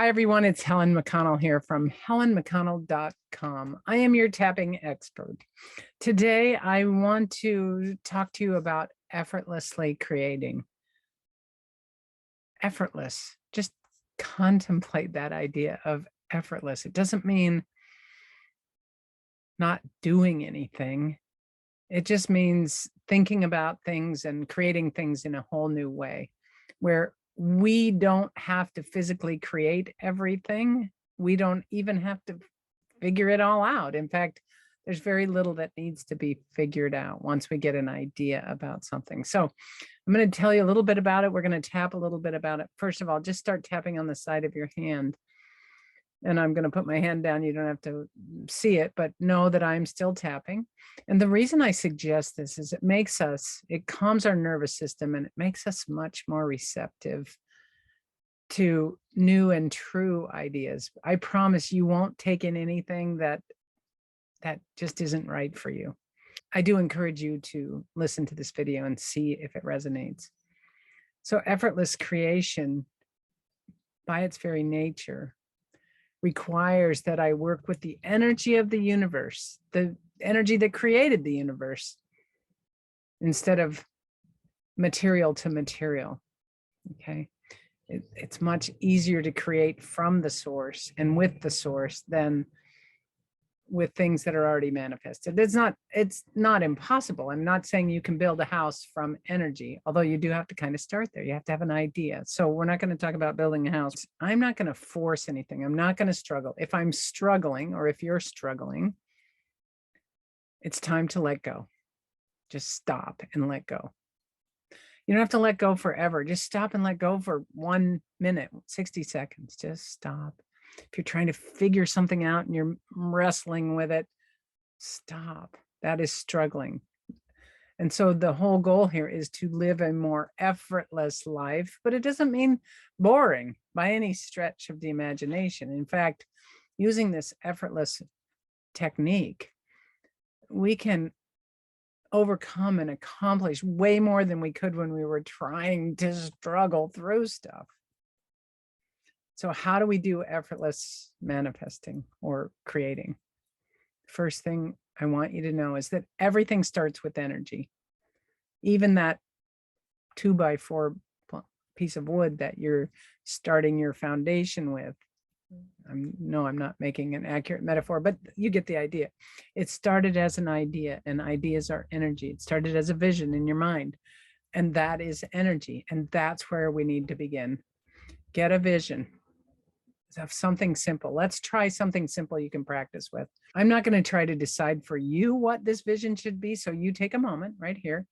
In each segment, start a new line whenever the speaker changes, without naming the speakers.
Hi, everyone. It's Helen McConnell here from helenmcconnell.com. I am your tapping expert. Today, I want to talk to you about effortlessly creating. Effortless. Just contemplate that idea of effortless. It doesn't mean not doing anything. It just means thinking about things and creating things in a whole new way, where we don't have to physically create everything. We don't even have to figure it all out. In fact, there's very little that needs to be figured out once we get an idea about something. So I'm going to tell you a little bit about it. We're going to tap a little bit about it. First of all, just start tapping on the side of your hand. And I'm going to put my hand down. You don't have to see it, but know that I'm still tapping. And the reason I suggest this is it calms our nervous system, and it makes us much more receptive to new and true ideas. I promise you won't take in anything that just isn't right for you. I do encourage you to listen to this video and see if it resonates. So effortless creation, by its very nature, requires that I work with the energy of the universe, the energy that created the universe, instead of material to material. Okay. It's much easier to create from the source and with the source than with things that are already manifested. It's not impossible. I'm not saying you can build a house from energy, although you do have to kind of start there. You have to have an idea. So we're not going to talk about building a house. I'm not going to force anything. I'm not going to struggle. If I'm struggling, or if you're struggling, it's time to let go. Just stop and let go. You don't have to let go forever. Just stop and let go for 1 minute, 60 seconds. Just stop. If you're trying to figure something out and you're wrestling with it, stop. That is struggling. And so the whole goal here is to live a more effortless life, but it doesn't mean boring by any stretch of the imagination. In fact, using this effortless technique, we can overcome and accomplish way more than we could when we were trying to struggle through stuff. So how do we do effortless manifesting or creating? First thing I want you to know is that everything starts with energy. Even that 2x4 piece of wood that you're starting your foundation with. I'm not making an accurate metaphor, but you get the idea. It started as an idea, and ideas are energy. It started as a vision in your mind, and that is energy. And that's where we need to begin. Get a vision of something simple. Let's try something simple you can practice with. I'm not going to try to decide for you what this vision should be. So you take a moment right here.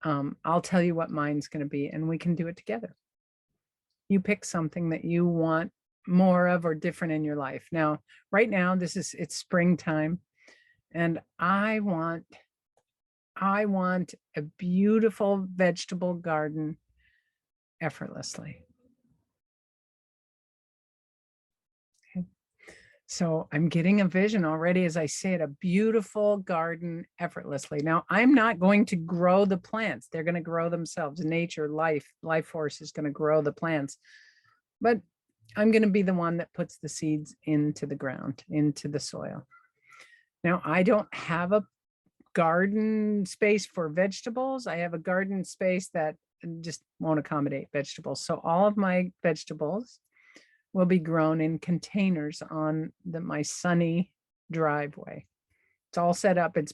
I'll tell you what mine's going to be, and we can do it together. You pick something that you want more of or different in your life. Now, right now, it's springtime, and I want a beautiful vegetable garden effortlessly. Okay. So I'm getting a vision already as I say it, a beautiful garden effortlessly. Now, I'm not going to grow the plants. They're going to grow themselves. Nature, life force is going to grow the plants. But I'm going to be the one that puts the seeds into the ground, into the soil. Now, I don't have a garden space for vegetables. I have a garden space that just won't accommodate vegetables. So all of my vegetables will be grown in containers on my sunny driveway. It's all set up. It's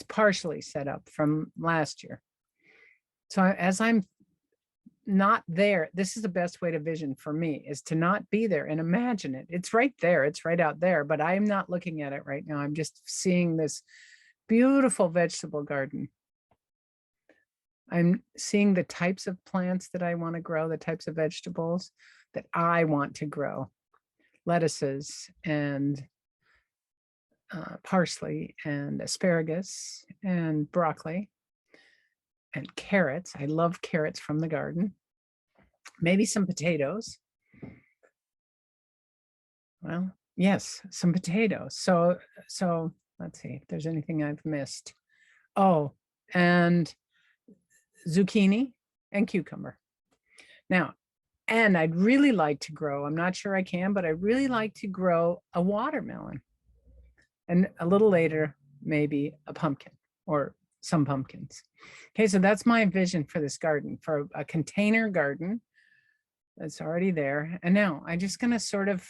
partially set up from last year. So as I'm not there, this is the best way to vision for me, is to not be there and imagine it. It's right there. It's right out there, but I'm not looking at it right now. I'm just seeing this beautiful vegetable garden. I'm seeing the types of plants that I want to grow, the types of vegetables that I want to grow. Lettuces and parsley and asparagus and broccoli and carrots. I love carrots from the garden. Maybe some potatoes. Well, yes, some potatoes. So let's see if there's anything I've missed. Oh, and zucchini and cucumber. Now, And I'd really like to grow, I'm not sure I can, but I'd really like to grow a watermelon. And a little later, maybe a pumpkin or some pumpkins. Okay, so that's my vision for this garden, for a container garden that's already there. And now I'm just going to sort of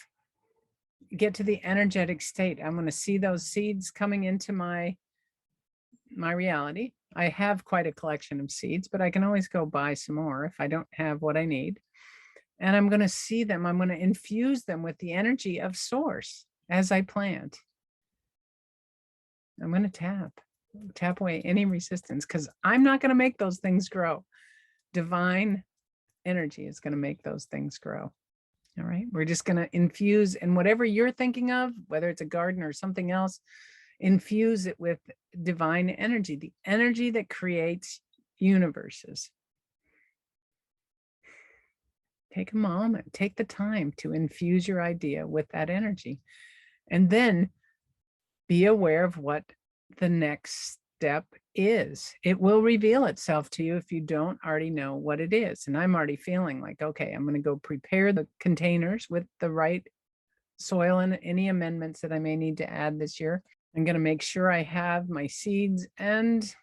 get to the energetic state. I'm going to see those seeds coming into my reality. I have quite a collection of seeds, but I can always go buy some more if I don't have what I need. And I'm going to see them. I'm going to infuse them with the energy of source as I plant. I'm going to tap away any resistance, because I'm not going to make those things grow. Divine energy is going to make those things grow. All right. We're just going to infuse, and whatever you're thinking of, whether it's a garden or something else, infuse it with divine energy, the energy that creates universes. Take a moment, take the time to infuse your idea with that energy, and then be aware of what the next step is. It will reveal itself to you if you don't already know what it is. And I'm already feeling like, okay, I'm going to go prepare the containers with the right soil and any amendments that I may need to add this year. I'm going to make sure I have my seeds and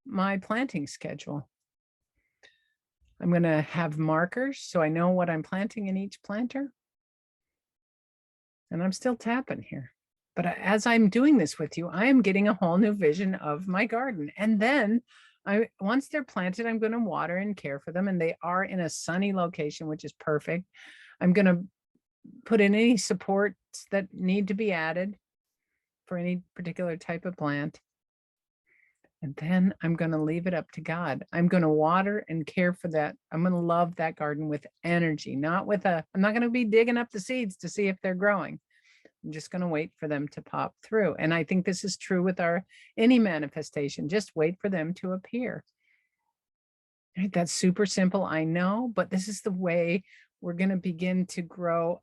my planting schedule. I'm going to have markers so I know what I'm planting in each planter. And I'm still tapping here. But as I'm doing this with you, I am getting a whole new vision of my garden. And then once they're planted, I'm going to water and care for them. And they are in a sunny location, which is perfect. I'm going to put in any supports that need to be added for any particular type of plant. And then I'm going to leave it up to God. I'm going to water and care for that. I'm going to love that garden with energy, not with I'm not going to be digging up the seeds to see if they're growing. I'm just going to wait for them to pop through. And I think this is true with any manifestation. Just wait for them to appear. Right? That's super simple, I know, but this is the way we're going to begin to grow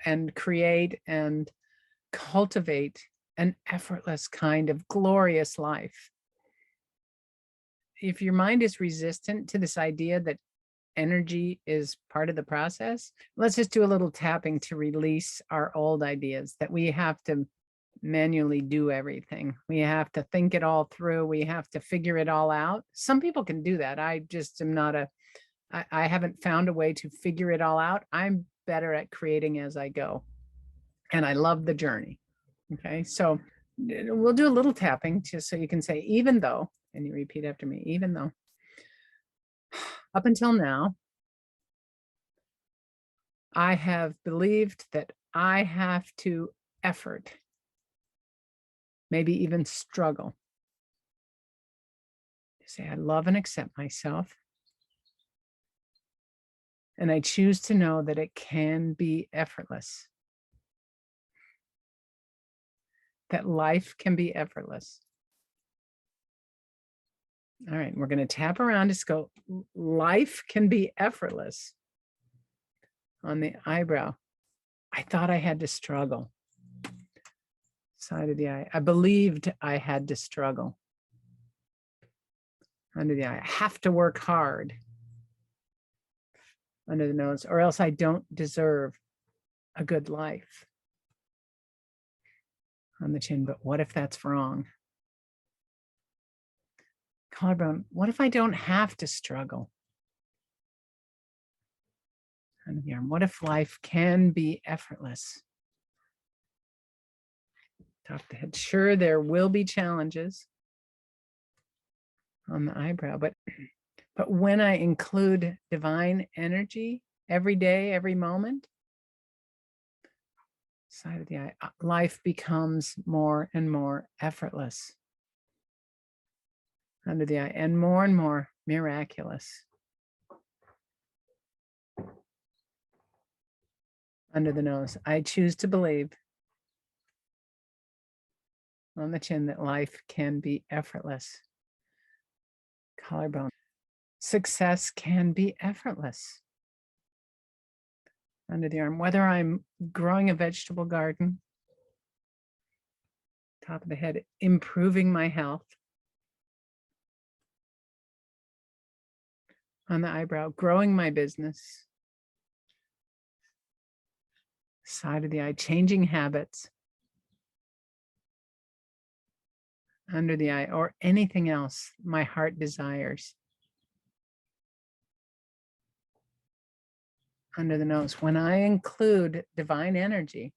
and create and cultivate an effortless kind of glorious life. If your mind is resistant to this idea that energy is part of the process, let's just do a little tapping to release our old ideas that we have to manually do everything. We have to think it all through. We have to figure it all out. Some people can do that. I just am not I haven't found a way to figure it all out. I'm better at creating as I go. And I love the journey. Okay. So we'll do a little tapping just so you can say, even though, and you repeat after me, even though up until now, I have believed that I have to effort, maybe even struggle. Say, I love and accept myself. And I choose to know that it can be effortless. That life can be effortless. All right, we're going to tap around. Just go, life can be effortless. On the eyebrow, I thought I had to struggle. Side of the eye, I believed I had to struggle. Under the eye, I have to work hard. Under the nose, or else I don't deserve a good life. On the chin, but what if that's wrong? Collarbone, what if I don't have to struggle? Under the arm, what if life can be effortless? Top of the head, sure, there will be challenges. On the eyebrow, but when I include divine energy every day, every moment, side of the eye, life becomes more and more effortless. Under the eye, and more miraculous. Under the nose, I choose to believe. On the chin, that life can be effortless. Collarbone, success can be effortless. Under the arm, whether I'm growing a vegetable garden, top of the head, improving my health. On the eyebrow, growing my business, side of the eye, changing habits, under the eye, or anything else my heart desires. Under the nose. When I include divine energy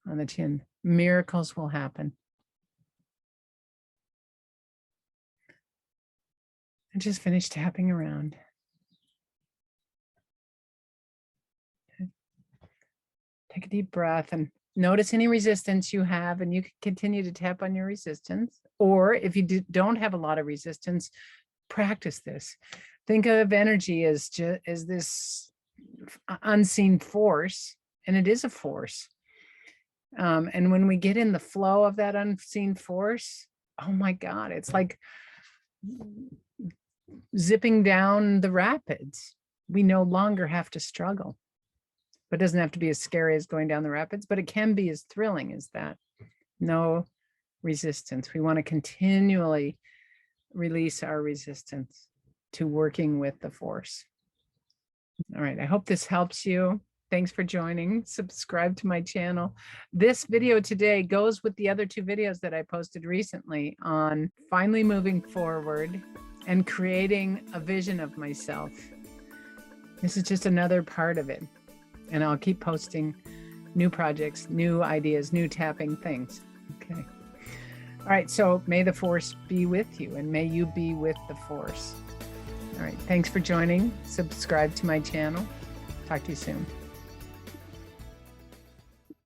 on the chin, miracles will happen. I just finished tapping around. Take a deep breath and notice any resistance you have, and you can continue to tap on your resistance. Or if you don't have a lot of resistance, practice this. Think of energy as this unseen force, and it is a force. And when we get in the flow of that unseen force, oh my God, it's like zipping down the rapids. We no longer have to struggle. But it doesn't have to be as scary as going down the rapids, but it can be as thrilling as that. No resistance. We want to continually release our resistance to working with the force. All right, I hope this helps you. Thanks for joining. Subscribe to my channel. This video today goes with the other 2 videos that I posted recently on finally moving forward and creating a vision of myself. This is just another part of it. And I'll keep posting new projects, new ideas, new tapping things. Okay. All right, so may the force be with you, and may you be with the force. All right, thanks for joining. Subscribe to my channel. Talk to you soon.